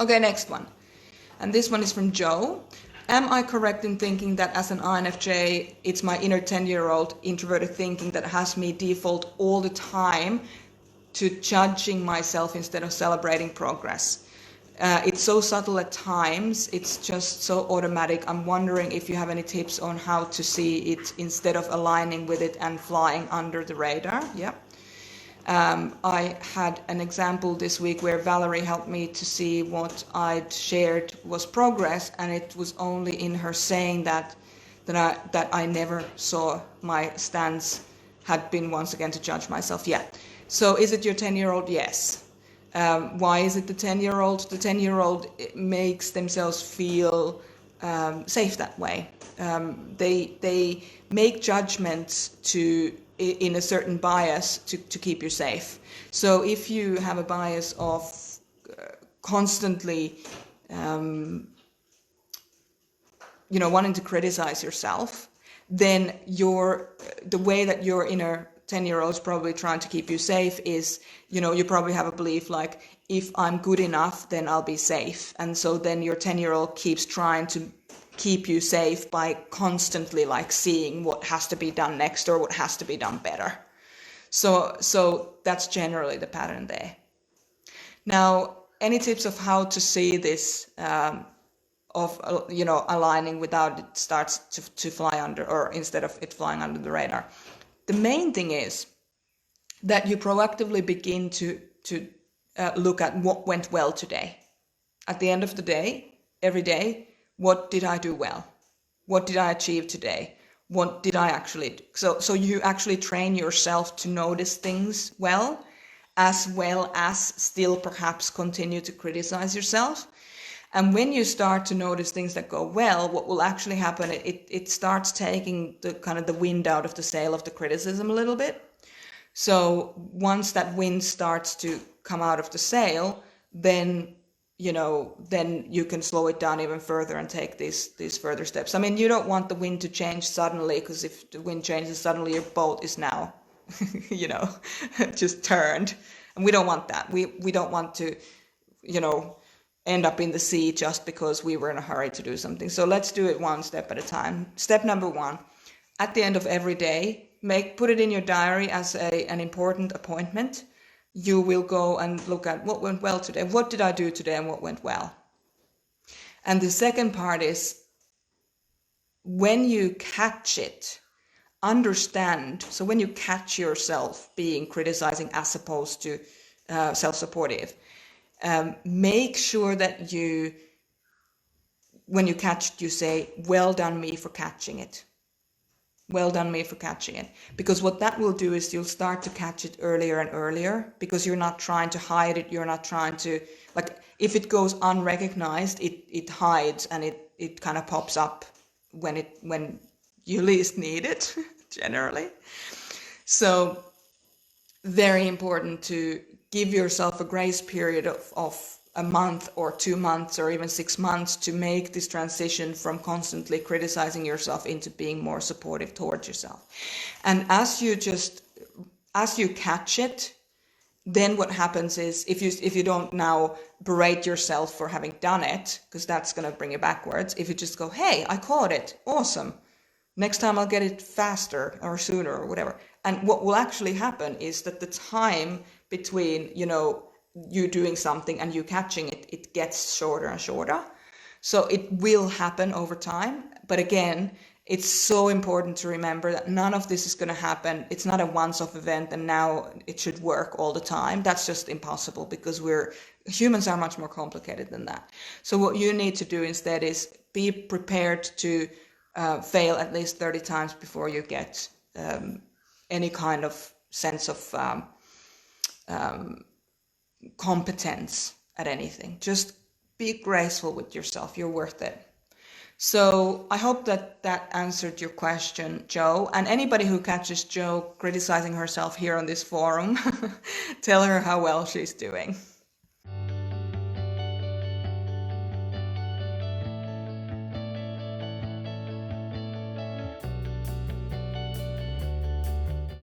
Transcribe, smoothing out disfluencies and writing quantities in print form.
Okay, next one. And this one is from Joe. Am I correct in thinking that as an INFJ, it's my inner 10-year-old introverted thinking that has me default all the time to judging myself instead of celebrating progress? It's so subtle at times, it's just so automatic. I'm wondering if you have any tips on how to see it instead of aligning with it and flying under the radar. Yeah. I had an example this week where Valerie helped me to see what I'd shared was progress, and it was only in her saying that I never saw my stance had been once again to judge myself. Yeah. So is it your 10-year-old? Yes. Why is it the 10-year-old? The 10-year-old makes themselves feel safe that way. They make judgments in a certain bias to keep you safe. So if you have a bias of constantly, wanting to criticize yourself, then the way that your inner 10-year-old is probably trying to keep you safe is, you probably have a belief like, if I'm good enough, then I'll be safe. And so then your 10-year-old keeps trying to keep you safe by constantly seeing what has to be done next or what has to be done better. So that's generally the pattern there. Now, any tips of how to see this aligning without it starts to fly under, or instead of it flying under the radar? The main thing is that you proactively begin to look at what went well today. At the end of the day, every day, what did I do well? What did I achieve today? What did I actually do? So you actually train yourself to notice things well as still perhaps continue to criticize yourself. And when you start to notice things that go well, what will actually happen, it starts taking the wind out of the sail of the criticism a little bit. So once that wind starts to come out of the sail, then you can slow it down even further and take these further steps. I mean, you don't want the wind to change suddenly, because if the wind changes suddenly, your boat is now, just turned. And we don't want that. We don't want to, end up in the sea just because we were in a hurry to do something. So let's do it one step at a time. Step number 1, at the end of every day, put it in your diary as an important appointment. You will go and look at what went well today. What did I do today and what went well? And the second part is, when you catch it, understand. So when you catch yourself being criticizing as opposed to self-supportive, make sure that when you catch it, you say, well done me for catching it. Well done me for catching it. Because what that will do is you'll start to catch it earlier and earlier, because you're not trying to hide it. You're not trying to, if it goes unrecognized, it hides, and it kind of pops up when you least need it, generally. So very important to give yourself a grace period of a month or 2 months or even 6 months to make this transition from constantly criticizing yourself into being more supportive towards yourself. And as you catch it, then what happens is, if you don't now berate yourself for having done it, because that's going to bring you backwards, if you just go, hey, I caught it, awesome, next time I'll get it faster or sooner or whatever. And what will actually happen is that the time between, you doing something and you catching it, it gets shorter and shorter. So it will happen over time. But again, it's so important to remember that none of this is going to happen. It's not a once-off event and now it should work all the time. That's just impossible, because humans are much more complicated than that. So what you need to do instead is be prepared to fail at least 30 times before you get any kind of sense of competence at anything. Just be graceful with yourself. You're worth it. So I hope that answered your question, Joe. And anybody who catches Joe criticizing herself here on this forum, tell her how well she's doing.